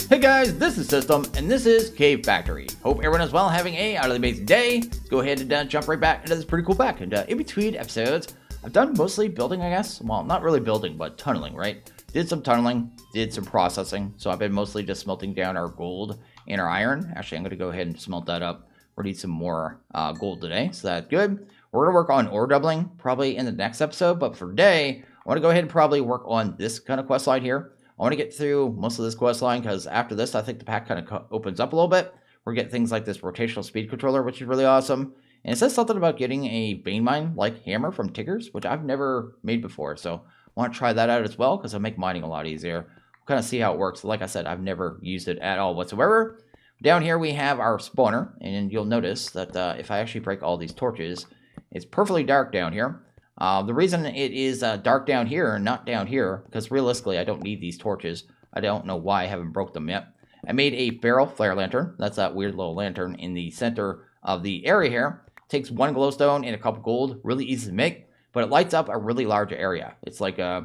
Hey guys, this is System, and this is Cave Factory. Hope everyone is well, having a utterly amazing day. Let's go ahead and jump right back into this pretty cool pack. And in between episodes, I've done mostly building, I guess. Well, not really building, but tunneling, right? Did some tunneling, did some processing. So I've been mostly just smelting down our gold and our iron. Actually, I'm going to go ahead and smelt that up. We're going to need some more gold today, so that's good. We're going to work on ore doubling probably in the next episode, but for today, I want to go ahead and probably work on this kind of quest line here. I want to get through most of this quest line because after this, I think the pack kind of opens up a little bit. We're getting things like this rotational speed controller, which is really awesome. And it says something about getting a vein mine-like hammer from Tiggers, which I've never made before. So I want to try that out as well because it'll make mining a lot easier. We'll kind of see how it works. Like I said, I've never used it at all whatsoever. Down here, we have our spawner. And you'll notice that if I actually break all these torches, it's perfectly dark down here. The reason it is dark down here and not down here, because realistically I don't need these torches. I don't know why I haven't broke them yet. I made a barrel flare lantern. That's that weird little lantern in the center of the area here. Takes one glowstone and a couple gold. Really easy to make, but it lights up a really large area. It's like I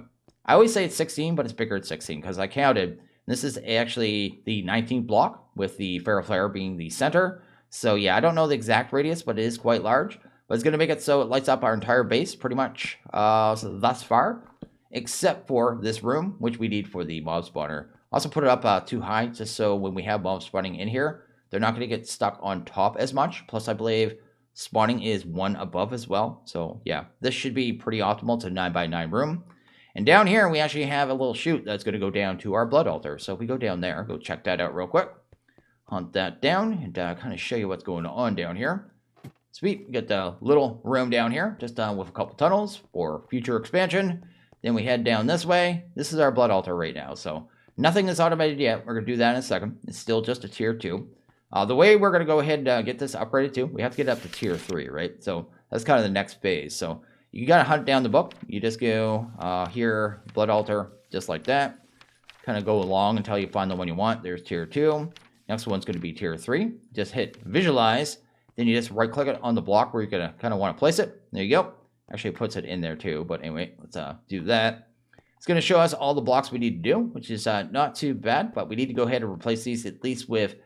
always say it's 16, but it's bigger than 16 because I counted. This is actually the 19th block with the ferro flare being the center. So yeah, I don't know the exact radius, but it is quite large. But it's going to make it so it lights up our entire base pretty much so thus far, except for this room, which we need for the mob spawner. Also put it up too high just so when we have mobs spawning in here, they're not going to get stuck on top as much. Plus, I believe spawning is one above as well. So yeah, this should be pretty optimal to 9x9 room. And down here, we actually have a little chute that's going to go down to our blood altar. So if we go down there, go check that out real quick. Hunt that down and kind of show you what's going on down here. Sweet, we got the little room down here, just with a couple tunnels for future expansion. Then we head down this way. This is our blood altar right now, so nothing is automated yet. We're going to do that in a second. It's still just a tier 2. The way we're going to go ahead and get this upgraded to, we have to get up to tier 3, right? So that's kind of the next phase. So you got to hunt down the book. You just go here, blood altar, just like that. Kind of go along until you find the one you want. There's tier 2. Next one's going to be tier 3. Just hit visualize. Then you just right-click it on the block where you're going to kind of want to place it. There you go. Actually, it puts it in there too. But anyway, let's do that. It's going to show us all the blocks we need to do, which is not too bad. But we need to go ahead and replace these at least with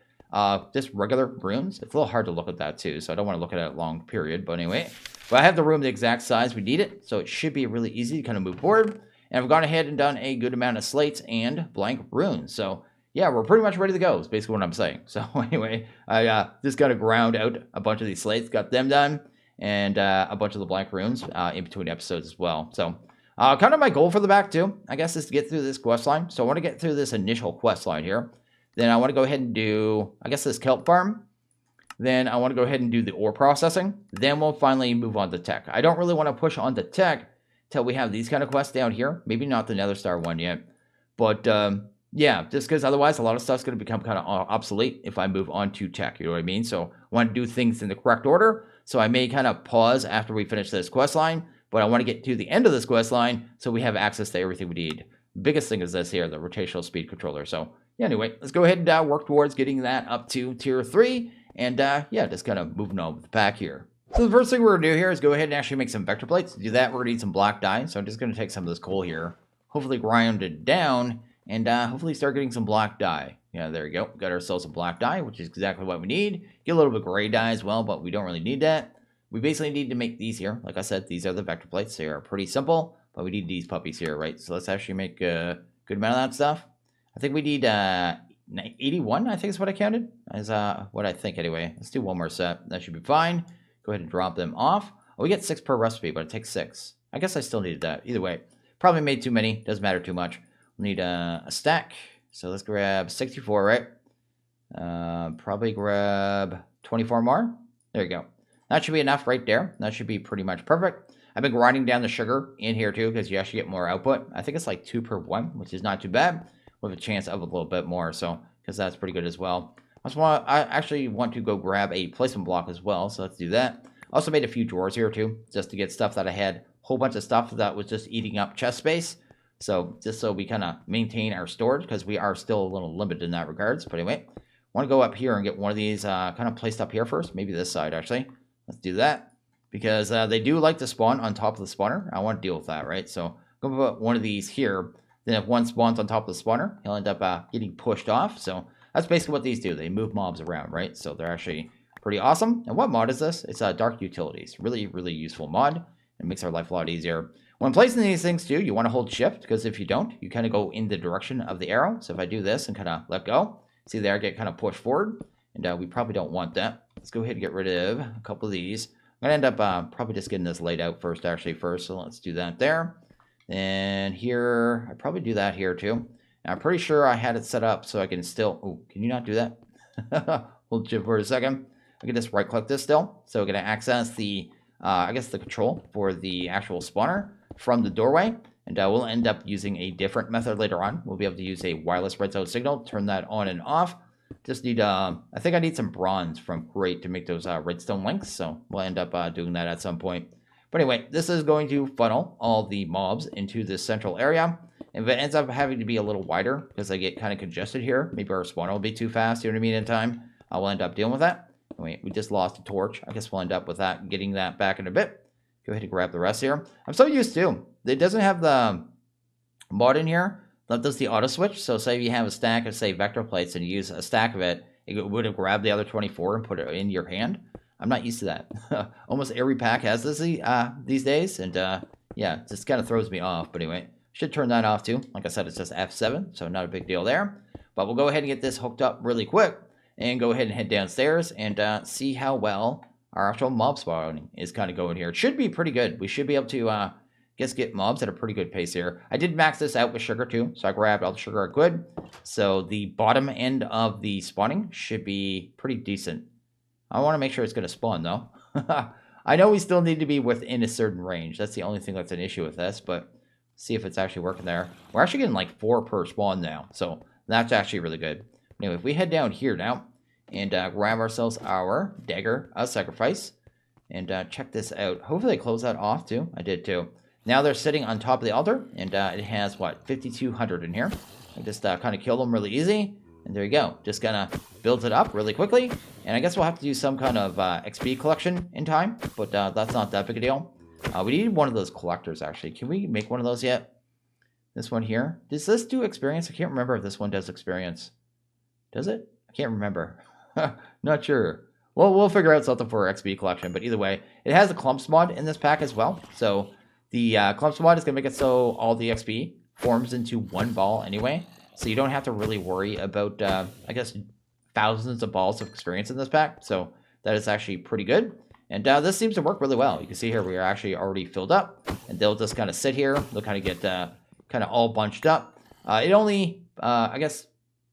just regular runes. It's a little hard to look at that too, so I don't want to look at it a long period. But anyway, but I have the room the exact size we need it. So it should be really easy to kind of move forward. And I've gone ahead and done a good amount of slates and blank runes. So yeah, we're pretty much ready to go, is basically what I'm saying. So anyway, I just got to ground out a bunch of these slates, got them done, and a bunch of the blank runes in between episodes as well. So kind of my goal for the back too, I guess, is to get through this quest line. So I want to get through this initial quest line here. Then I want to go ahead and do, I guess, this kelp farm. Then I want to go ahead and do the ore processing. Then we'll finally move on to tech. I don't really want to push on to tech till we have these kind of quests down here. Maybe not the Nether Star one yet. But yeah, just because otherwise a lot of stuff's going to become kind of obsolete if I move on to tech, you know what I mean? So I want to do things in the correct order. So I may kind of pause after we finish this quest line, but I want to get to the end of this quest line so we have access to everything we need. Biggest thing is this here, the rotational speed controller. So yeah, anyway, let's go ahead and work towards getting that up to tier 3. And yeah, just kind of moving on with the pack here. So the first thing we're going to do here is go ahead and actually make some vector plates. To do that, we're going to need some black dye. So I'm just going to take some of this coal here, hopefully grind it down, and hopefully start getting some black dye. Yeah, there we go. Got ourselves some black dye, which is exactly what we need. Get a little bit of gray dye as well, but we don't really need that. We basically need to make these here. Like I said, these are the vector plates. They are pretty simple, but we need these puppies here, right? So let's actually make a good amount of that stuff. I think we need 81, I think is what I counted. Is what I think anyway. Let's do one more set. That should be fine. Go ahead and drop them off. Oh, we get 6 per recipe, but it takes 6. I guess I still needed that. Either way, probably made too many. Doesn't matter too much. We'll need a stack. So let's grab 64, right? Probably grab 24 more. There you go. That should be enough right there. That should be pretty much perfect. I've been grinding down the sugar in here too because you actually get more output. I think it's like 2 per 1, which is not too bad, with a chance of a little bit more. So because that's pretty good as well. I actually want to go grab a placement block as well. So let's do that. Also made a few drawers here too, just to get stuff that I had. A whole bunch of stuff that was just eating up chest space. So just so we kind of maintain our storage because we are still a little limited in that regards. But anyway, I want to go up here and get one of these kind of placed up here first. Maybe this side actually. Let's do that because they do like to spawn on top of the spawner. I want to deal with that, right? So I'm going to put one of these here. Then if one spawns on top of the spawner, he'll end up getting pushed off. So that's basically what these do. They move mobs around, right? So they're actually pretty awesome. And what mod is this? It's Dark Utilities. Really, really useful mod. It makes our life a lot easier. When placing these things too, you want to hold shift, because if you don't, you kind of go in the direction of the arrow. So if I do this and kind of let go, see there, I get kind of pushed forward. And we probably don't want that. Let's go ahead and get rid of a couple of these. I'm going to end up probably just getting this laid out first. So let's do that there. And here, I'd probably do that here too. And I'm pretty sure I had it set up so I can still... Oh, can you not do that? Hold shift for a second. I can just right click this still. So we're going to access the, I guess the control for the actual spawner from the doorway. And we'll end up using a different method later on. We'll be able to use a wireless redstone signal, turn that on and off. Just need, I think I need some bronze from Great to make those redstone links. So we'll end up doing that at some point. But anyway, this is going to funnel all the mobs into this central area. And if it ends up having to be a little wider, because they get kind of congested here, maybe our spawner will be too fast, you know what I mean, in time, we'll end up dealing with that. Wait, we just lost a torch. I guess we'll end up with that, getting that back in a bit. Go ahead and grab the rest here. I'm so used to it doesn't have the mod in here that does the auto switch. So say you have a stack of, say, vector plates and you use a stack of it, it would have grabbed the other 24 and put it in your hand. I'm not used to that. Almost every pack has this these days. And yeah, it just kind of throws me off. But anyway, should turn that off too. Like I said, it's just F7, so not a big deal there. But we'll go ahead and get this hooked up really quick. And go ahead and head downstairs and see how well our actual mob spawning is kind of going here. It should be pretty good. We should be able to get mobs at a pretty good pace here. I did max this out with sugar too, so I grabbed all the sugar good. So the bottom end of the spawning should be pretty decent. I want to make sure it's going to spawn though. I know we still need to be within a certain range. That's the only thing that's an issue with this, but see if it's actually working there. We're actually getting like 4 per spawn now, so that's actually really good. Anyway, if we head down here now and grab ourselves our dagger of sacrifice and check this out. Hopefully they close that off too. I did too. Now they're sitting on top of the altar and it has what, 5,200 in here. I just kind of kill them really easy. And there you go. Just kind of builds it up really quickly. And I guess we'll have to do some kind of XP collection in time, but that's not that big a deal. We need one of those collectors actually. Can we make one of those yet? This one here. Does this do experience? I can't remember if this one does experience. Does it? I can't remember. Not sure. Well, we'll figure out something for our XP collection. But either way, it has a clumps mod in this pack as well. So the clumps mod is going to make it so all the XP forms into one ball anyway. So you don't have to really worry about, I guess, thousands of balls of experience in this pack. So that is actually pretty good. And this seems to work really well. You can see here we are actually already filled up. And they'll just kind of sit here. They'll kind of get kind of all bunched up. It only, I guess,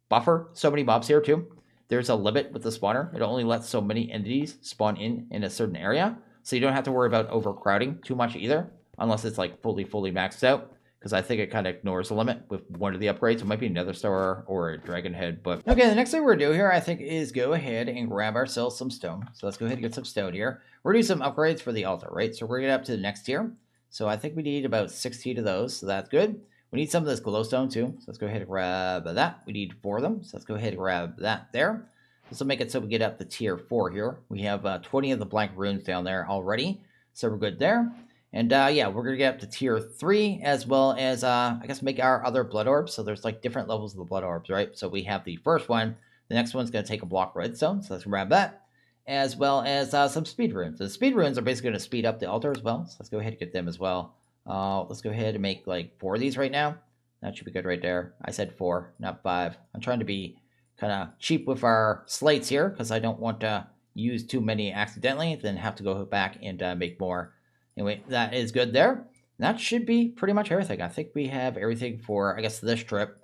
buffer so many mobs here too. There's a limit with the spawner. It only lets so many entities spawn in a certain area. So you don't have to worry about overcrowding too much either. Unless it's like fully maxed out. Because I think it kind of ignores the limit with one of the upgrades. It might be another star or a dragon head. But okay, the next thing we're going to do here, I think, is go ahead and grab ourselves some stone. So let's go ahead and get some stone here. We're going to do some upgrades for the altar, right? So we're going to get up to the next tier. So I think we need about 16 of those. So that's good. We need some of this glowstone too. So let's go ahead and grab that. We need 4 of them. So let's go ahead and grab that there. This will make it so we get up to tier 4 here. We have 20 of the blank runes down there already. So we're good there. And yeah, we're going to get up to tier 3 as well as, I guess, make our other blood orbs. So there's like different levels of the blood orbs, right? So we have the first one. The next one's going to take a block redstone. So let's grab that. As well as some speed runes. The speed runes are basically going to speed up the altar as well. So let's go ahead and get them as well. Let's go ahead and make like 4 of these right now. That should be good right there. I said 4, not 5. I'm trying to be kind of cheap with our slates here because I don't want to use too many accidentally, then have to go back and make more. Anyway, that is good there. That should be pretty much everything. I think we have everything for, I guess, this trip.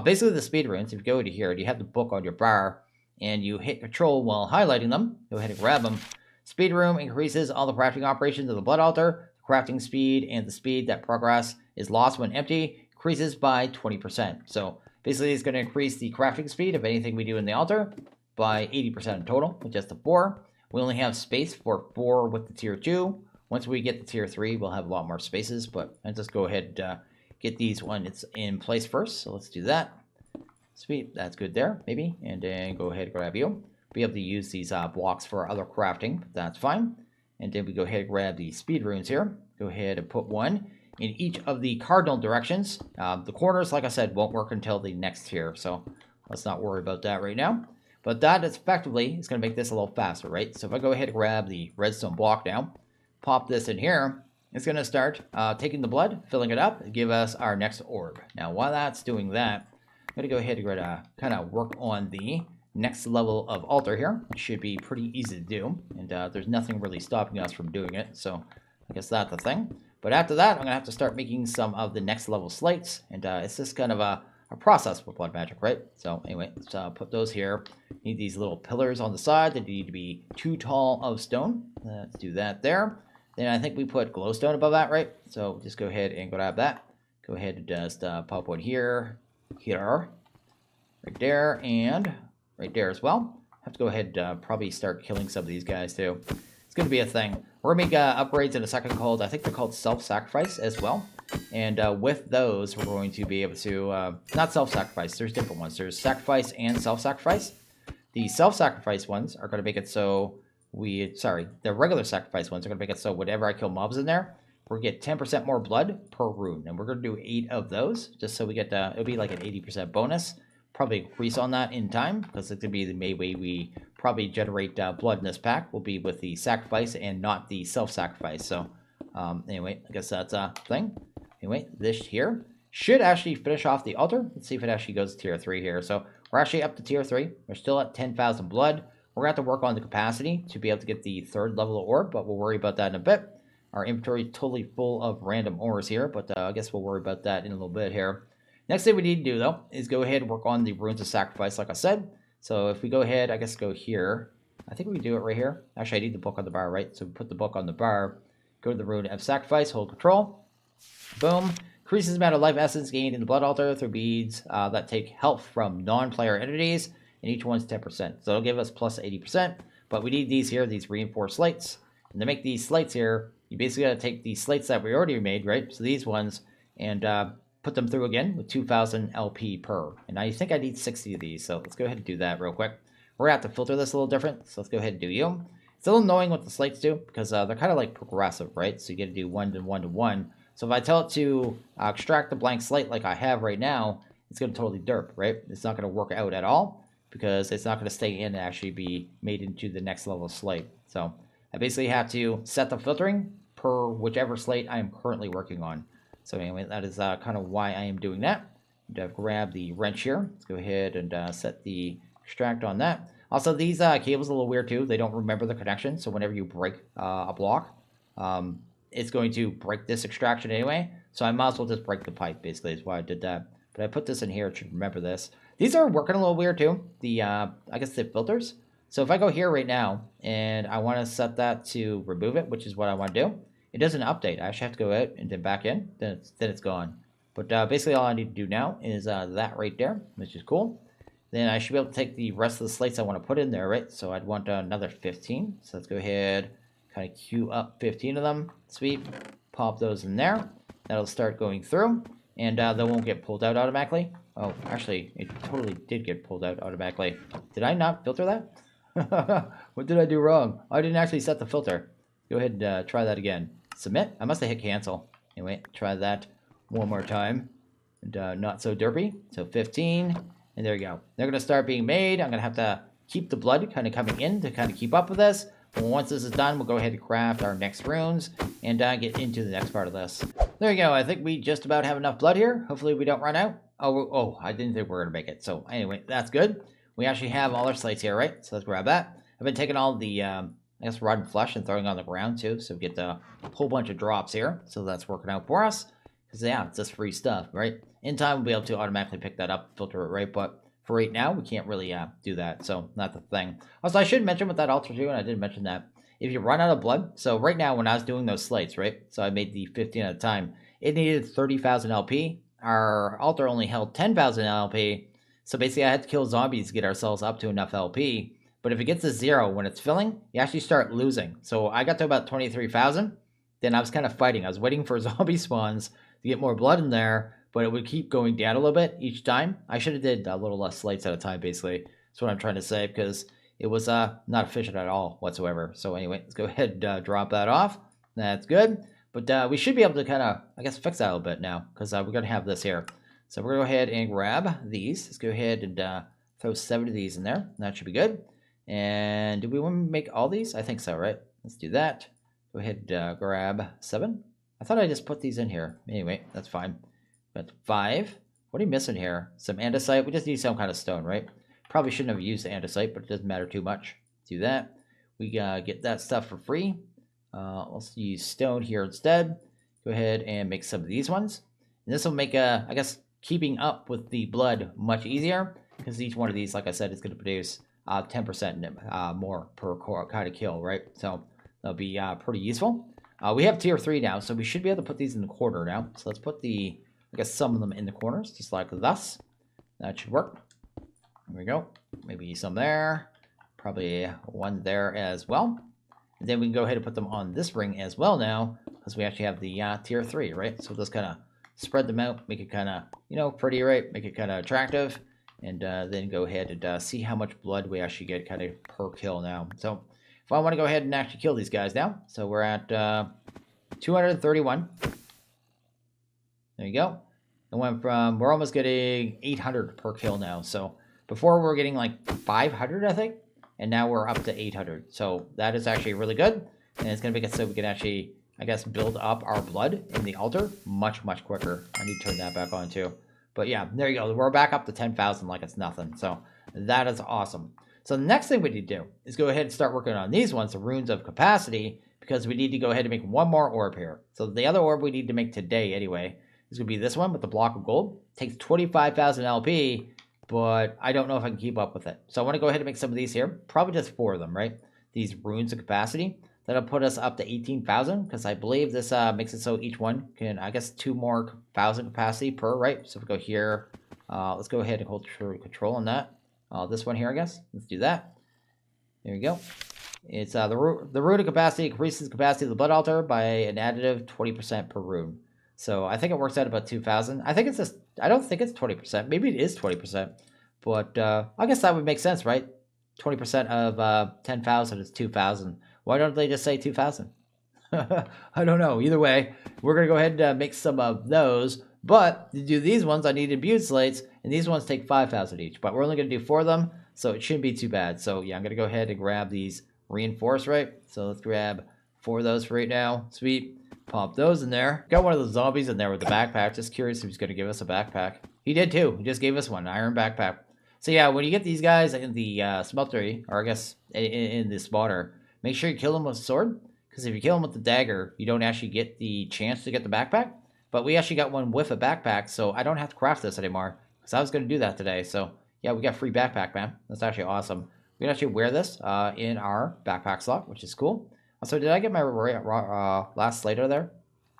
Basically, the speed runes, if you go to here, you have the book on your bar, and you hit control while highlighting them. Go ahead and grab them. Speed room increases all the crafting operations of the blood altar. Crafting speed and the speed that progress is lost when empty increases by 20%. So basically, it's going to increase the crafting speed of anything we do in the altar by 80% in total with just the 4. We only have space for 4 with the tier 2. Once we get to tier 3, we'll have a lot more spaces, but let's just go ahead and get these ones in place first. So let's do that. Sweet, that's good there, maybe. And then go ahead and grab you. Be able to use these blocks for other crafting, but that's fine. And then we go ahead and grab the speed runes here. Go ahead and put one in each of the cardinal directions. The corners, like I said, won't work until the next tier, so let's not worry about that right now. But that is effectively is going to make this a little faster, right? So if I go ahead and grab the redstone block now, pop this in here, it's going to start taking the blood, filling it up, and give us our next orb. Now, while that's doing that, I'm going to go ahead and kind of work on the next level of altar here. It should be pretty easy to do, and there's nothing really stopping us from doing it, so I guess that's the thing. But after that, I'm going to have to start making some of the next level slates, and it's just kind of a process with blood magic, right? So anyway, let's put those here. Need these little pillars on the side that need to be 2 tall of stone. Let's do that there. Then I think we put glowstone above that, right? So just go ahead and grab that. Go ahead and just pop one here, right there, and right there as well. Have to go ahead and probably start killing some of these guys too. It's going to be a thing. We're going to make upgrades in a second called, I think they're called self-sacrifice as well. And with those, we're going to be able to, not self-sacrifice, there's different ones. There's sacrifice and self-sacrifice. The self-sacrifice ones are going to make it so the regular sacrifice ones are going to make it so whenever I kill mobs in there, we'll get 10% more blood per rune. And we're going to do 8 of those, just so we get, it'll be like an 80% bonus. Probably increase on that in time, because it's going to be the main way we probably generate blood in this pack will be with the sacrifice and not the self-sacrifice. So anyway, I guess that's a thing. Anyway, this here should actually finish off the altar. Let's see if it actually goes to tier 3 here. So we're actually up to tier 3. We're still at 10,000 blood. We're going to have to work on the capacity to be able to get the 3rd level of orb, but we'll worry about that in a bit. Our inventory is totally full of random ores here, but I guess we'll worry about that in a little bit here. Next thing we need to do, though, is go ahead and work on the runes of sacrifice, like I said. So if we go ahead, I guess go here. I think we can do it right here. Actually, I need the book on the bar, right? So we put the book on the bar. Go to the rune of sacrifice, hold control. Boom. Increases the amount of life essence gained in the blood altar through beads that take health from non-player entities, and each one's 10%. So it'll give us plus 80%. But we need these here, these reinforced slates. And to make these slates here, you basically got to take these slates that we already made, right? So these ones, and put them through again with 2,000 LP per. And I think I need 60 of these, so let's go ahead and do that real quick. We're going to have to filter this a little different, so let's go ahead and do you. It's a little annoying what the slates do, because they're kind of like progressive, right? So you get to do 1 to 1 to 1. So if I tell it to extract the blank slate like I have right now, it's going to totally derp, right? It's not going to work out at all, because it's not going to stay in and actually be made into the next level slate. So I basically have to set the filtering per whichever slate I am currently working on. So anyway, that is kind of why I am doing that. Grab the wrench here. Let's go ahead and set the extract on that. Also, these cables are a little weird too. They don't remember the connection. So whenever you break a block, it's going to break this extraction anyway. So I might as well just break the pipe, basically, is why I did that. But I put this in here. It should remember this. These are working a little weird too. The I guess the filters. So if I go here right now and I want to set that to remove it, which is what I want to do, it doesn't update. I actually have to go out and then back in. Then it's gone. But basically all I need to do now is that right there, which is cool. Then I should be able to take the rest of the slates I want to put in there, right? So I'd want another 15. So let's go ahead, kind of queue up 15 of them. Sweet. Pop those in there. That'll start going through. And they won't get pulled out automatically. Oh, actually, it totally did get pulled out automatically. Did I not filter that? What did I do wrong? I didn't actually set the filter. Go ahead and try that again. Submit? I must have hit cancel. Anyway, try that one more time. And not so derpy. So 15. And there you go. They're going to start being made. I'm going to have to keep the blood kind of coming in to kind of keep up with this. But once this is done, we'll go ahead and craft our next runes and get into the next part of this. There you go. I think we just about have enough blood here. Hopefully we don't run out. Oh, I didn't think we were going to make it. So anyway, that's good. We actually have all our slates here, right? So let's grab that. I've been taking all the, I guess, rotten flesh and throwing it on the ground too. So we get a whole bunch of drops here. So that's working out for us. Because, yeah, it's just free stuff, right? In time, we'll be able to automatically pick that up, filter it, right? But for right now, we can't really do that. So not the thing. Also, I should mention with that altar too, and I didn't mention that. If you run out of blood, so right now when I was doing those slates, right? So I made the 15 at a time. It needed 30,000 LP. Our altar only held 10,000 LP. So basically I had to kill zombies to get ourselves up to enough LP. But if it gets to 0 when it's filling, you actually start losing. So I got to about 23,000. Then I was kind of fighting. I was waiting for zombie spawns to get more blood in there. But it would keep going down a little bit each time. I should have did a little less slates at a time, basically. That's what I'm trying to say, because it was not efficient at all whatsoever. So anyway, let's go ahead and drop that off. That's good. But we should be able to kind of, I guess, fix that a little bit now, because we're going to have this here. So we're going to go ahead and grab these. Let's go ahead and throw 7 of these in there. That should be good. And do we want to make all these? I think so, right? Let's do that. Go ahead and grab 7. I thought I just put these in here. Anyway, that's fine. Got 5. What are you missing here? Some andesite. We just need some kind of stone, right? Probably shouldn't have used the andesite, but it doesn't matter too much. Do that. We get that stuff for free. Let's use stone here instead. Go ahead and make some of these ones. And this will make, I guess, keeping up with the blood much easier, because each one of these, like I said, is going to produce 10% more per kind of kill, right? So that'll be pretty useful. We have tier 3 now, so we should be able to put these in the corner now. So let's put I guess some of them in the corners, just like thus. That should work. There we go. Maybe some there. Probably one there as well. And then we can go ahead and put them on this ring as well now, because we actually have the tier 3, right? So let's kind of spread them out, make it kind of, pretty, right? Make it kind of attractive. And then go ahead and see how much blood we actually get kind of per kill now. So if I want to go ahead and actually kill these guys now. So we're at 231. There you go. We're almost getting 800 per kill now. So before we were getting like 500, I think. And now we're up to 800. So that is actually really good. And it's going to make it so we can actually, I guess, build up our blood in the altar much, much quicker. I need to turn that back on too. But yeah, there you go. We're back up to 10,000 like it's nothing. So that is awesome. So the next thing we need to do is go ahead and start working on these ones, the runes of capacity, because we need to go ahead and make one more orb here. So the other orb we need to make today anyway is going to be this one with the block of gold. It takes 25,000 LP, but I don't know if I can keep up with it. So I want to go ahead and make some of these here. Probably just 4 of them, right? These runes of capacity. That'll put us up to 18,000, because I believe this makes it so each one can, I guess, 2 more 1,000 capacity per, right? So if we go here, let's go ahead and hold control on that. This one here, I guess. Let's do that. There you go. It's the rune of capacity increases the capacity of the blood altar by an additive 20% per rune. So I think it works out about 2,000. I think it's just, I don't think it's 20%. Maybe it is 20%. But I guess that would make sense, right? 20% of 10,000 is 2,000. Why don't they just say 2,000? I don't know. Either way, we're going to go ahead and make some of those. But to do these ones, I need imbued slates, and these ones take 5,000 each. But we're only going to do 4 of them, so it shouldn't be too bad. So yeah, I'm going to go ahead and grab these reinforced, right? So let's grab 4 of those for right now. Sweet. Pop those in there. Got one of the zombies in there with the backpack. Just curious if he's going to give us a backpack. He did too. He just gave us one iron backpack. So yeah, when you get these guys in the Smeltery, or I guess in the spawner, make sure you kill them with a sword, because if you kill them with the dagger, you don't actually get the chance to get the backpack. But we actually got one with a backpack, so I don't have to craft this anymore, because I was going to do that today. So yeah, we got free backpack, man. That's actually awesome. We can actually wear this in our backpack slot, which is cool. So did I get my last slater there?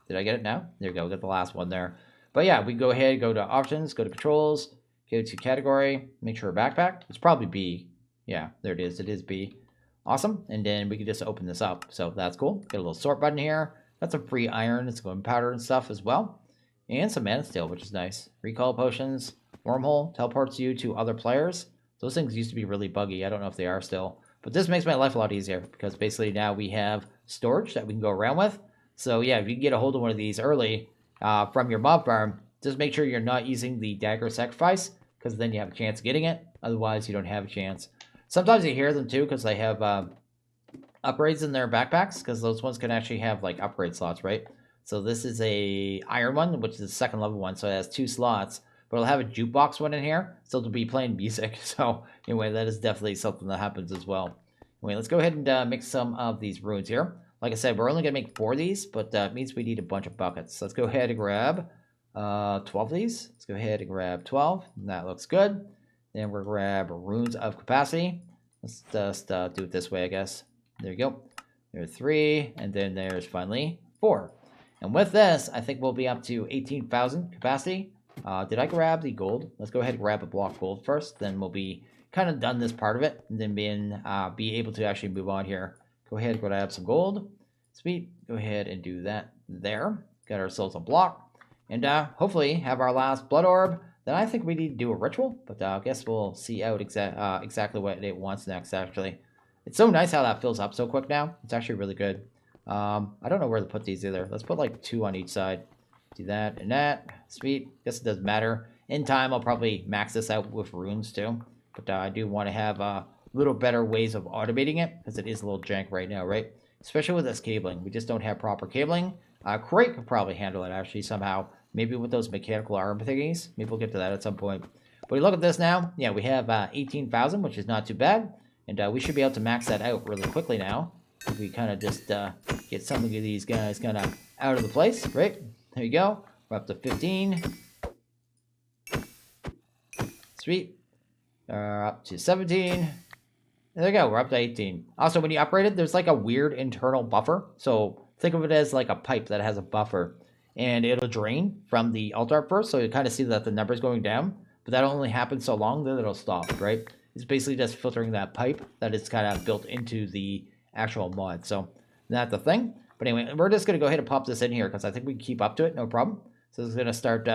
Did I get it now? There you go, get the last one there. But yeah, we go ahead, go to options, go to controls, go to category, make sure backpack. It's probably B. Yeah, there it is. It is B. Awesome. And then we can just open this up. So that's cool. Get a little sort button here. That's a free iron. It's going powder and stuff as well. And some mana steel, which is nice. Recall potions. Wormhole teleports you to other players. Those things used to be really buggy. I don't know if they are still. But this makes my life a lot easier, because basically now we have storage that we can go around with. So yeah, if you can get a hold of one of these early from your mob farm, just make sure you're not using the dagger sacrifice, because then you have a chance of getting it. Otherwise, you don't have a chance. Sometimes you hear them too, because they have upgrades in their backpacks, because those ones can actually have like upgrade slots, right? So this is a iron one, which is a 2nd level one, so it has 2 slots. But it'll have a jukebox one in here, so it'll be playing music. So anyway, that is definitely something that happens as well. Anyway, let's go ahead and mix some of these runes here. Like I said, we're only going to make 4 of these, but that means we need a bunch of buckets. So let's go ahead and grab 12 of these. Let's go ahead and grab 12. That looks good. Then we'll grab runes of capacity. Let's just do it this way, I guess. There you go. There's 3, and then there's finally 4. And with this, I think we'll be up to 18,000 capacity. Did I grab the gold? Let's go ahead and grab a block of gold first. Then we'll be kind of done this part of it, and then be able to actually move on here. Go ahead and grab some gold. Sweet. Go ahead and do that there. Got ourselves a block. And hopefully have our last blood orb. Then I think we need to do a ritual, but I guess we'll see out exactly what it wants next, actually. It's so nice how that fills up so quick now. It's actually really good. I don't know where to put these either. Let's put like 2 on each side. Do that and that. Sweet. Guess it doesn't matter. In time, I'll probably max this out with runes too. But I do want to have little better ways of automating it, because it is a little jank right now, right? Especially with this cabling. We just don't have proper cabling. Crate could probably handle it actually somehow. Maybe with those mechanical arm thingies. Maybe we'll get to that at some point. But we look at this now. Yeah, we have 18,000, which is not too bad. And we should be able to max that out really quickly now. If we kind of just get some of these guys kind of out of the place, right? There you go. We're up to 15. Sweet. Up to 17. There you go. We're up to 18. Also, when you upgrade it, there's like a weird internal buffer. So think of it as like a pipe that has a buffer. And it'll drain from the altar first. So you kind of see that the number's going down. But that only happens so long that it'll stop, right? It's basically just filtering that pipe that is kind of built into the actual mod. So that's the thing. But anyway, we're just going to go ahead and pop this in here because I think we can keep up to it. No problem. So it's going to start,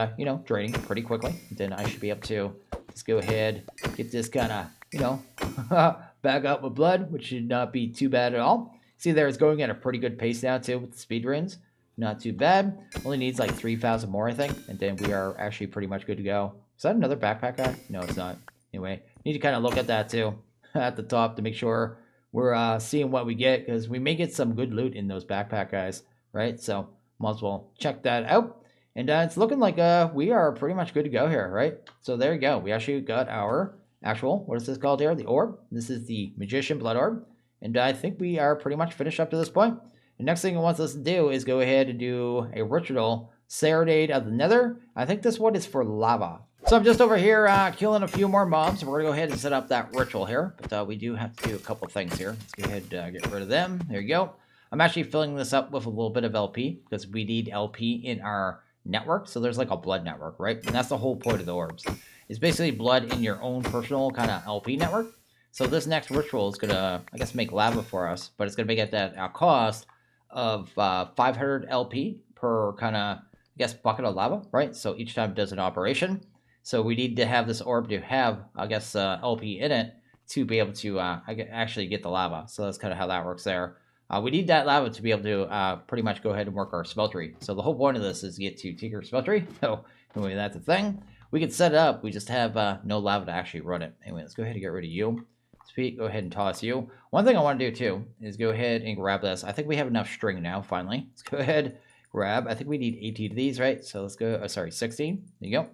draining pretty quickly. Then I should be able to just go ahead, get this kind of, back up with blood, which should not be too bad at all. See there, it's going at a pretty good pace now too with the speed runes. Not too bad. Only needs like 3,000 more, I think. And then we are actually pretty much good to go. Is that another backpack guy? No, it's not. Anyway, need to kind of look at that too at the top to make sure we're seeing what we get, because we may get some good loot in those backpack guys, right? So might as well check that out. And it's looking like we are pretty much good to go here, right? So there you go. We actually got our actual, what is this called here? The orb. This is the Magician Blood Orb. And I think we are pretty much finished up to this point. The next thing it wants us to do is go ahead and do a ritual Serenade of the Nether. I think this one is for lava. So I'm just over here killing a few more mobs. We're going to go ahead and set up that ritual here. But we do have to do a couple things here. Let's go ahead and get rid of them. There you go. I'm actually filling this up with a little bit of LP because we need LP in our network. So there's like a blood network, right? And that's the whole point of the orbs. It's basically blood in your own personal kind of LP network. So this next ritual is going to, I guess, make lava for us. But it's going to make it at a cost of 500 LP per kind of, I guess, bucket of lava, right? So each time it does an operation. So we need to have this orb to have, I guess, LP in it to be able to actually get the lava. So that's kind of how that works there. We need that lava to be able to pretty much go ahead and work our Smeltery. So the whole point of this is to get to Tinker Smeltery. So anyway, that's the thing. We can set it up. We just have no lava to actually run it. Anyway, let's go ahead and get rid of you. Sweet, go ahead and toss you. One thing I want to do too is go ahead and grab this. I think we have enough string now, finally. Let's go ahead, grab. I think we need 18 of these, right? So let's go, 16. There you go.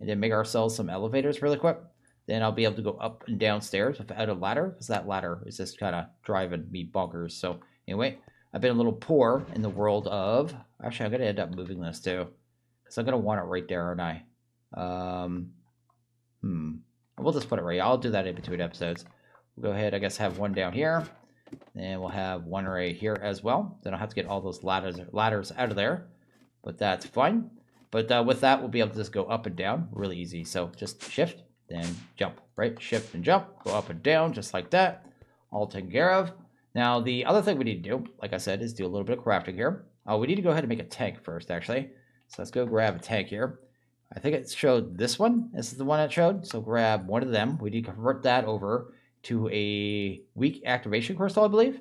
And then make ourselves some elevators really quick. Then I'll be able to go up and downstairs without a ladder, because that ladder is just kind of driving me bonkers. So anyway, I've been a little poor in the world of... Actually, I'm going to end up moving this too, because I'm going to want it right there, aren't I? We'll just put it right. I'll do that in between episodes. We'll go ahead, I guess, have one down here. And we'll have one right here as well. Then I'll have to get all those ladders out of there. But that's fine. But with that, we'll be able to just go up and down. Really easy. So just shift, then jump, right? Shift and jump. Go up and down just like that. All taken care of. Now, the other thing we need to do, like I said, is do a little bit of crafting here. We need to go ahead and make a tank first, actually. So let's go grab a tank here. I think it showed this one. This is the one it showed. So grab one of them. We need to convert that over to a weak activation crystal, I believe.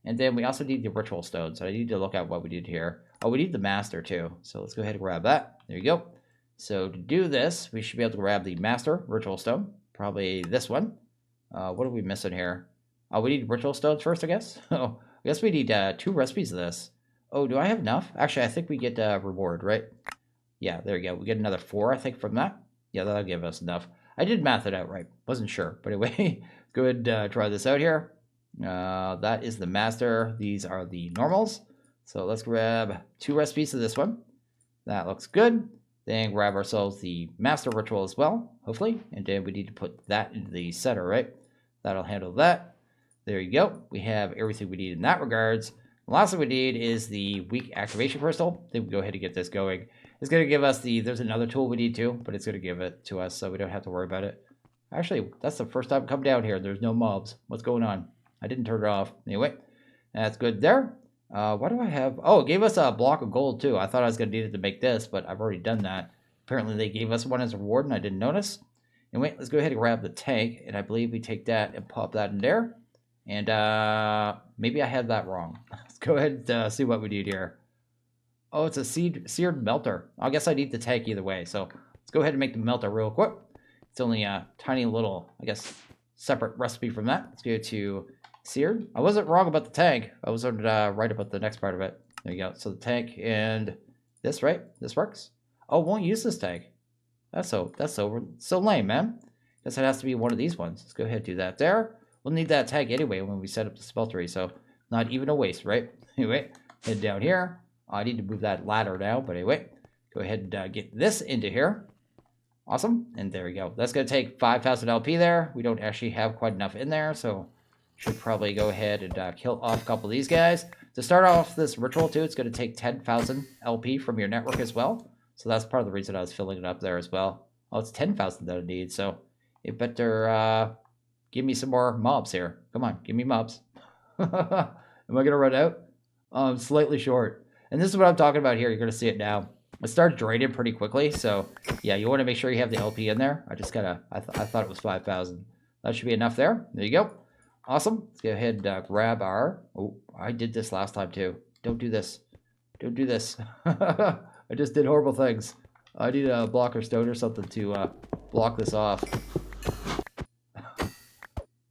And then we also need the ritual stone. So I need to look at what we did here. Oh, we need the master too. So let's go ahead and grab that. There you go. So to do this, we should be able to grab the master ritual stone. Probably this one. What are we missing here? We need ritual stones first, I guess. Oh, I guess we need 2 recipes of this. Oh, do I have enough? Actually, I think we get reward, right? Yeah, there you go. We get another 4, I think, from that. Yeah, that'll give us enough. I did math it out right. Wasn't sure. But anyway, go ahead and try this out here. That is the master. These are the normals. So let's grab 2 recipes of this one. That looks good. Then grab ourselves the master ritual as well, hopefully. And then we need to put that into the center, right? That'll handle that. There you go. We have everything we need in that regards. The last thing we need is the weak activation crystal. Then we go ahead and get this going. It's going to give us there's another tool we need too, but it's going to give it to us so we don't have to worry about it. Actually, that's the first time I've come down here. There's no mobs. What's going on? I didn't turn it off. Anyway, that's good there. What do I have? Oh, it gave us a block of gold too. I thought I was going to need it to make this, but I've already done that. Apparently they gave us one as a reward and I didn't notice. Anyway, let's go ahead and grab the tank. And I believe we take that and pop that in there. And maybe I had that wrong. Let's go ahead and see what we need here. Oh, it's a seared melter. I guess I need the tank either way. So let's go ahead and make the melter real quick. It's only a tiny little, I guess, separate recipe from that. Let's go to seared. I wasn't wrong about the tank. I was right about the next part of it. There you go. So the tank and this, right? This works. Oh, won't use this tank. That's so lame, man. Guess it has to be one of these ones. Let's go ahead and do that there. We'll need that tank anyway when we set up the Smeltery, so not even a waste, right? Anyway, head down here. I need to move that ladder now, but anyway, go ahead and get this into here. Awesome, and there we go. That's going to take 5,000 LP there. We don't actually have quite enough in there, so should probably go ahead and kill off a couple of these guys. To start off this ritual too, it's going to take 10,000 LP from your network as well. So that's part of the reason I was filling it up there as well. Oh, it's 10,000 that I need, so it better give me some more mobs here. Come on, give me mobs. Am I going to run out? I'm slightly short. And this is what I'm talking about here. You're going to see it now. It started draining pretty quickly, so yeah, you want to make sure you have the LP in there. I just gotta, I thought it was 5,000. That should be enough there. There you go. Awesome. Let's go ahead and grab our, oh, I did this last time too. Don't do this. Don't do this. I just did horrible things. I need a block or stone or something to block this off.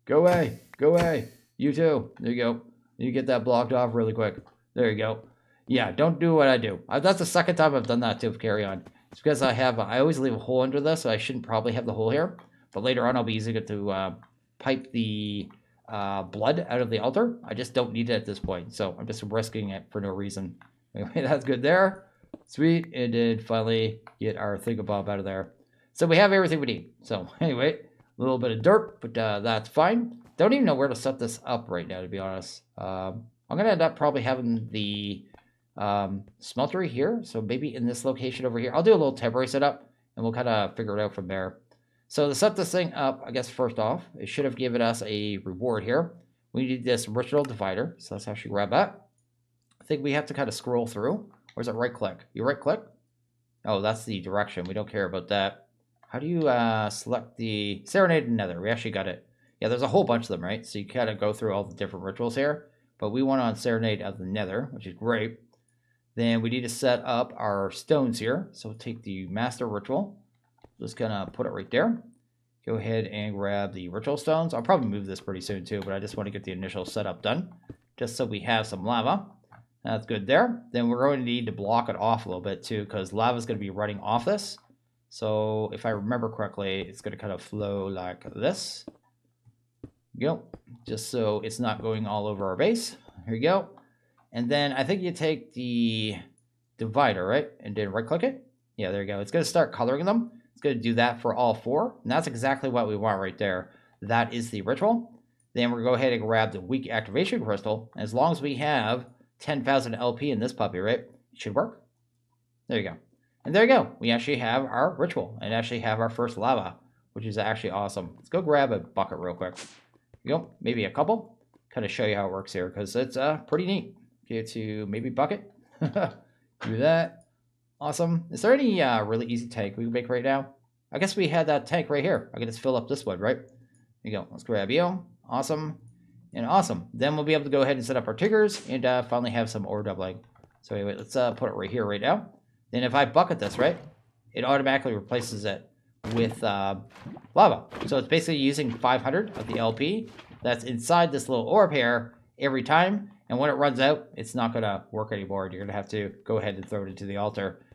Go away. Go away. You too. There you go. You get that blocked off really quick. There you go. Yeah, don't do what I do. That's the second time I've done that too. Carry on. It's because I always leave a hole under this, so I shouldn't probably have the hole here. But later on, I'll be using it to pipe the blood out of the altar. I just don't need it at this point, so I'm just risking it for no reason. Anyway, that's good there. Sweet, and then finally get our thingamabob out of there. So we have everything we need. So anyway, a little bit of dirt, but that's fine. Don't even know where to set this up right now, to be honest. I'm going to end up probably having the Smeltery here, so maybe in this location over here. I'll do a little temporary setup, and we'll kind of figure it out from there. So to set this thing up, I guess first off, it should have given us a reward here. We need this ritual divider, so let's actually grab that. I think we have to kind of scroll through. Or is it right click? You right click? Oh, that's the direction. We don't care about that. How do you select the Serenade and Nether? We actually got it. Yeah, there's a whole bunch of them, right? So you kind of go through all the different rituals here. But we want on Serenade of the Nether, which is great. Then we need to set up our stones here. So we'll take the master ritual. Just gonna put it right there. Go ahead and grab the ritual stones. I'll probably move this pretty soon too, but I just want to get the initial setup done. Just so we have some lava. That's good there. Then we're going to need to block it off a little bit too, because lava is going to be running off this. So if I remember correctly, it's going to kind of flow like this. Go. Just so it's not going all over our base. Here you go. And then I think you take the divider, right? And then right click it. Yeah, there you go. It's going to start coloring them. It's going to do that for all four. And that's exactly what we want right there. That is the ritual. Then we're going to go ahead and grab the weak activation crystal. As long as we have 10,000 LP in this puppy, right? It should work. There you go. And there you go. We actually have our ritual and actually have our first lava, which is actually awesome. Let's go grab a bucket real quick. Here you go. Maybe a couple. Kind of show you how it works here because it's pretty neat. Get to maybe bucket. Do that. Awesome. Is there any really easy tank we can make right now? I guess we had that tank right here. I can just fill up this one, right? There you go. Let's grab you. Awesome. And awesome. Then we'll be able to go ahead and set up our triggers and finally have some ore doubling. So anyway, let's put it right here right now. Then if I bucket this, right, it automatically replaces it with lava. So it's basically using 500 of the LP that's inside this little orb here every time. And when it runs out, it's not going to work anymore. You're going to have to go ahead and throw it into the altar.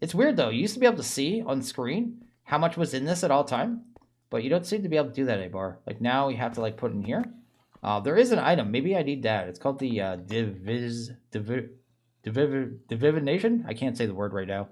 It's weird, though. You used to be able to see on screen how much was in this at all time. But you don't seem to be able to do that anymore. Like now you have to like put in here. There is an item. Maybe I need that. It's called the divination. I can't say the word right now.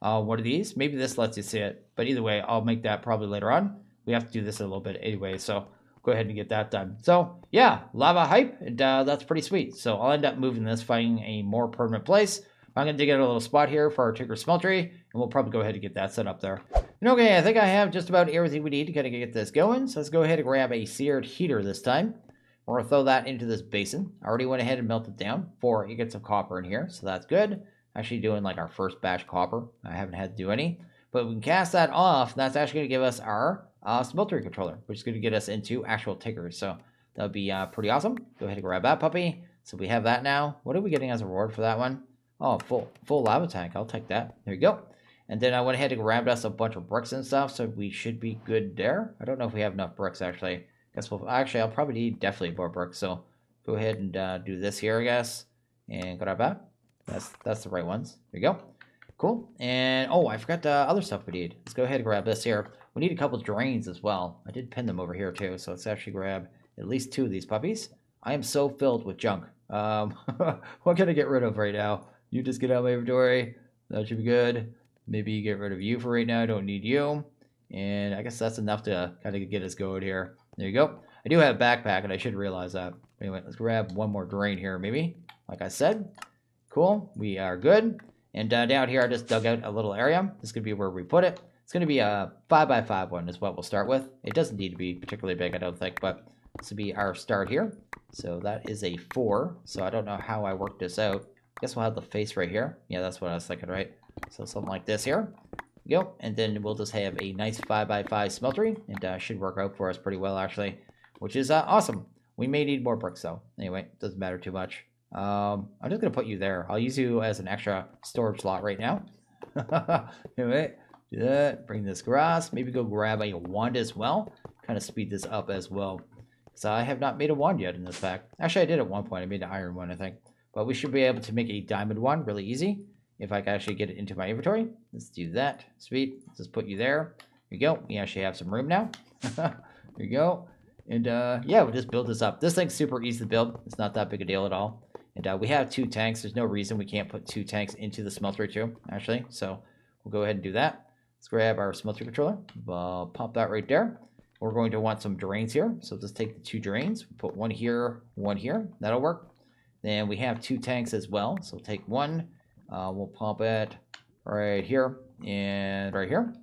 One of these. Maybe this lets you see it. But either way, I'll make that probably later on. We have to do this in a little bit anyway. So go ahead and get that done. So yeah, lava hype. And that's pretty sweet. So I'll end up moving this, finding a more permanent place. I'm going to dig out a little spot here for our Tinker Smeltery. And we'll probably go ahead and get that set up there. And okay, I think I have just about everything we need to kind of get this going. So let's go ahead and grab a seared heater this time. We're going to throw that into this basin. I already went ahead and melted down 4 ingots of copper in here, so that's good. Actually doing like our first batch copper. I haven't had to do any. But we can cast that off. That's actually going to give us our Smeltery controller, which is going to get us into actual tickers. So That would be pretty awesome. Go ahead and grab that puppy. So we have that now. What are we getting as a reward for that one? Oh, full lava tank. I'll take that. There you go. And then I went ahead and grabbed us a bunch of bricks and stuff, so we should be good there. I don't know if we have enough bricks, actually. Guess we'll... Actually, I'll probably need definitely more bricks, so go ahead and do this here, I guess. And grab that. That's the right ones. There you go. Cool. And, oh, I forgot the other stuff we need. Let's go ahead and grab this here. We need a couple of drains as well. I did pin them over here, too, so let's actually grab at least 2 of these puppies. I am so filled with junk. What can I get rid of right now? You just get out of my inventory. That should be good. Maybe you get rid of you for right now. I don't need you. And I guess that's enough to kind of get us going here. There you go. I do have a backpack, and I should realize that. Anyway, let's grab one more drain here, maybe. Like I said. Cool. We are good. And down here, I just dug out a little area. This could be where we put it. It's going to be a 5x5 one is what we'll start with. It doesn't need to be particularly big, I don't think, but this will be our start here. So that is a 4. So I don't know how I worked this out. I guess we'll have the face right here. Yeah, that's what I was thinking, right? So something like this here. Go. And then we'll just have a nice 5x5 smeltery. And should work out for us pretty well, actually. Which is awesome. We may need more bricks, though. Anyway, doesn't matter too much. I'm just going to put you there. I'll use you as an extra storage slot right now. Anyway, do that. Bring this grass. Maybe go grab a wand as well. Kind of speed this up as well. So I have not made a wand yet in this pack. Actually, I did at one point. I made an iron one, I think. But we should be able to make a diamond one really easy. If I can actually get it into my inventory. Let's do that. Sweet. Let's just put you there. There you go. We actually have some room now. There you go. And yeah, we'll just build this up. This thing's super easy to build. It's not that big a deal at all. And we have 2 tanks. There's no reason we can't put 2 tanks into the smeltery too, actually. So we'll go ahead and do that. Let's grab our smeltery controller. Pop that right there. We're going to want some drains here. So just take the 2 drains. Put one here, one here. That'll work. Then we have 2 tanks as well. So take one. We'll pump it right here and right here.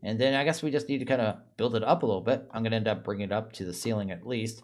And then I guess we just need to kind of build it up a little bit. I'm going to end up bringing it up to the ceiling at least.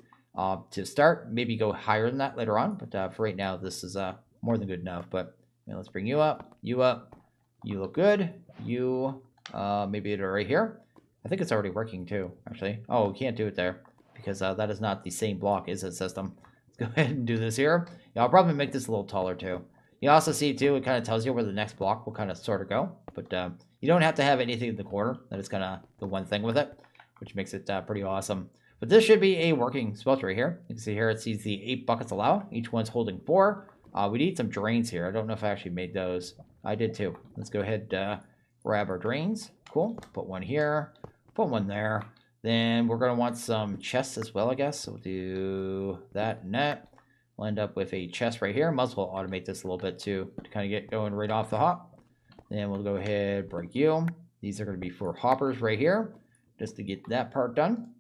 To start, maybe go higher than that later on. But for right now, this is more than good enough. But let's bring you up. You up. You look good. You, maybe it right here. I think it's already working too, actually. Oh, we can't do it there because that is not the same block, is it, system? Let's go ahead and do this here. Yeah, I'll probably make this a little taller too. You also see too, it kind of tells you where the next block will kind of sort of go. But you don't have to have anything in the corner. That is kind of the one thing with it, which makes it pretty awesome. But this should be a working smeltery here. You can see here it sees the 8 buckets of lava. Each one's holding 4. We need some drains here. I don't know if I actually made those. I did too. Let's go ahead grab our drains. Cool. Put one here. Put one there. Then we're going to want some chests as well, I guess. So we'll do that and that. We'll end up with a chest right here. Might as well automate this a little bit too to kind of get going right off the hop. Then we'll go ahead, break you. These are going to be 4 hoppers right here just to get that part done.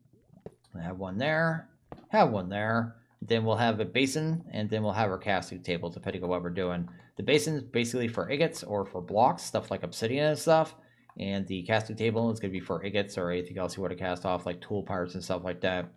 I have one there, have one there. Then we'll have a basin, and then we'll have our casting table, depending on what we're doing. The basin is basically for agates or for blocks, stuff like obsidian and stuff. And the casting table is going to be for agates or anything else you want to cast off, like tool parts and stuff like that.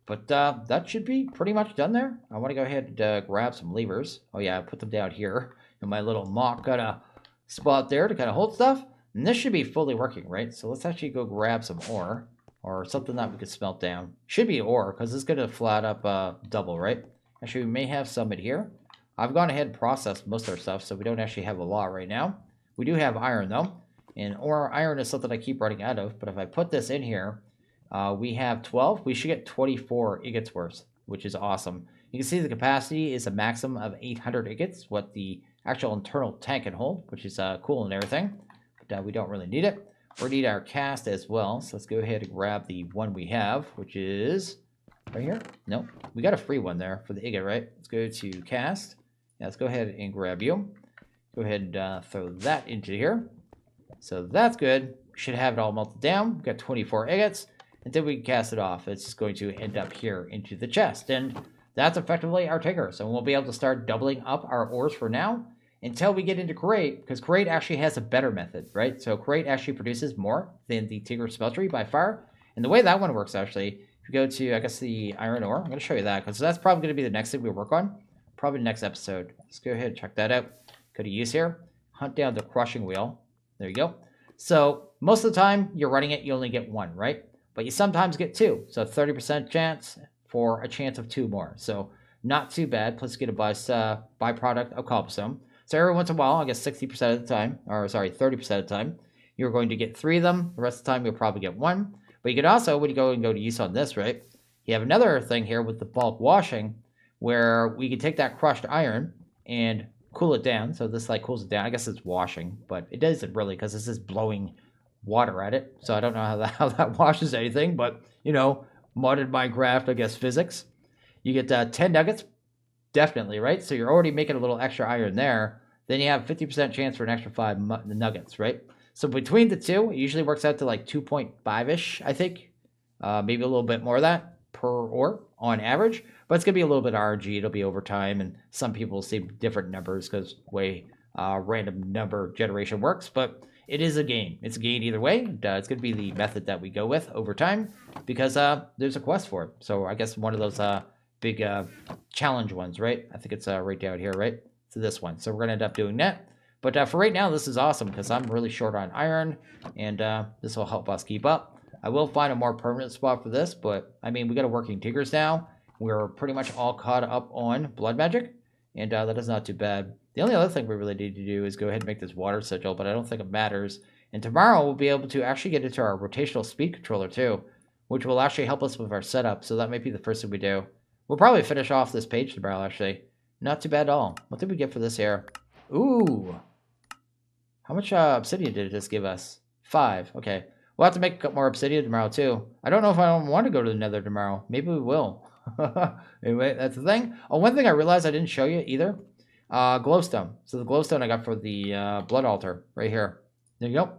But that should be pretty much done there. I want to go ahead and grab some levers. Oh yeah, I put them down here in my little mock kind of spot there to kind of hold stuff. And this should be fully working, right? So let's actually go grab some ore. Or something that we could smelt down. Should be ore, because it's going to flat up double, right? Actually, we may have some in here. I've gone ahead and processed most of our stuff, so we don't actually have a lot right now. We do have iron, though. And iron is something I keep running out of. But if I put this in here, we have 12. We should get 24 ingots worth, which is awesome. You can see the capacity is a maximum of 800 ingots, what the actual internal tank can hold, which is cool and everything. But we don't really need it. We need our cast as well, so let's go ahead and grab the one we have, which is right here. Nope, we got a free one there for the ingot, right? Let's go to cast. Yeah, let's go ahead and grab you. Go ahead and throw that into here. So that's good. We should have it all melted down. We've got 24 ingots, and then we can cast it off. It's just going to end up here into the chest, and that's effectively our tinker. So we'll be able to start doubling up our ores for now. Until we get into Create, because Create actually has a better method, right? So Create actually produces more than the Tinker Smeltery by far. And the way that one works, actually, if you go to, I guess, the iron ore, I'm going to show you that, because that's probably going to be the next thing we work on. Probably the next episode. Let's go ahead and check that out. Go to use here. Hunt down the crushing wheel. There you go. So most of the time, you're running it, you only get 1, right? But you sometimes get 2. So 30% chance, for a chance of 2 more. So not too bad. Plus get a byproduct of cobblestone. So every once in a while, I guess 60% of the time, or sorry, 30% of the time, you're going to get 3 of them. The rest of the time, you'll probably get 1. But you can also, when you go to use on this, right, you have another thing here with the bulk washing, where we can take that crushed iron and cool it down. So this like cools it down. I guess it's washing, but it doesn't really because this is blowing water at it. So I don't know how that washes anything, but you know, modded Minecraft, I guess physics. You get 10 nuggets, definitely, right? So you're already making a little extra iron there. Then you have 50% chance for an extra 5 nuggets, right? So between the two, it usually works out to like 2.5-ish, I think. Maybe a little bit more of that per ore on average. But it's going to be a little bit RNG. It'll be over time. And some people will see different numbers because way random number generation works. But it is a gain. It's a gain either way. It's going to be the method that we go with over time because there's a quest for it. So I guess one of those big challenge ones, right? I think it's right down here, right? So this one. So we're going to end up doing that. But for right now, this is awesome because I'm really short on iron, and this will help us keep up. I will find a more permanent spot for this, but, I mean, we got a working diggers now. We're pretty much all caught up on blood magic, and that is not too bad. The only other thing we really need to do is go ahead and make this water sigil, but I don't think it matters. And tomorrow, we'll be able to actually get into our rotational speed controller, too, which will actually help us with our setup, so that might be the first thing we do. We'll probably finish off this page tomorrow, actually. Not too bad at all. What did we get for this here? Ooh. How much obsidian did it just give us? 5. Okay. We'll have to make more obsidian tomorrow, too. I don't know if I don't want to go to the nether tomorrow. Maybe we will. Anyway, that's the thing. Oh, one thing I realized I didn't show you either. Glowstone. So the glowstone I got for the blood altar right here. There you go.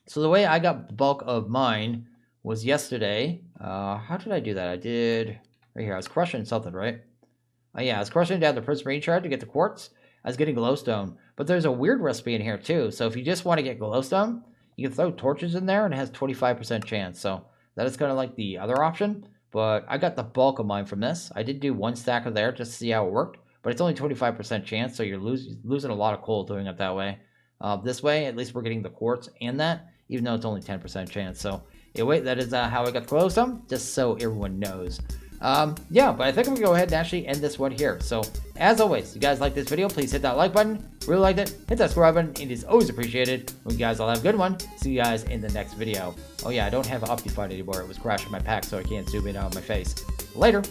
So the way I got the bulk of mine was yesterday. How did I do that? I did right here. I was crushing something, right? Oh, yeah. I was crushing down the prismarine shard to get the quartz. I was getting glowstone. But there's a weird recipe in here, too. So if you just want to get glowstone, you can throw torches in there, and it has 25% chance. So that is kind of like the other option. But I got the bulk of mine from this. I did do 1 stack of there just to see how it worked. But it's only 25% chance, so you're losing a lot of coal doing it that way. This way, at least we're getting the quartz and that, even though it's only 10% chance. So anyway, that is how I got the glowstone, just so everyone knows. Yeah, but I think I'm going to go ahead and actually end this one here. So, as always, if you guys like this video, please hit that like button. Really liked it, hit that subscribe button. It is always appreciated. Well, you guys all have a good one. See you guys in the next video. Oh yeah, I don't have Optifine anymore. It was crashing my pack, so I can't zoom in on my face. Later.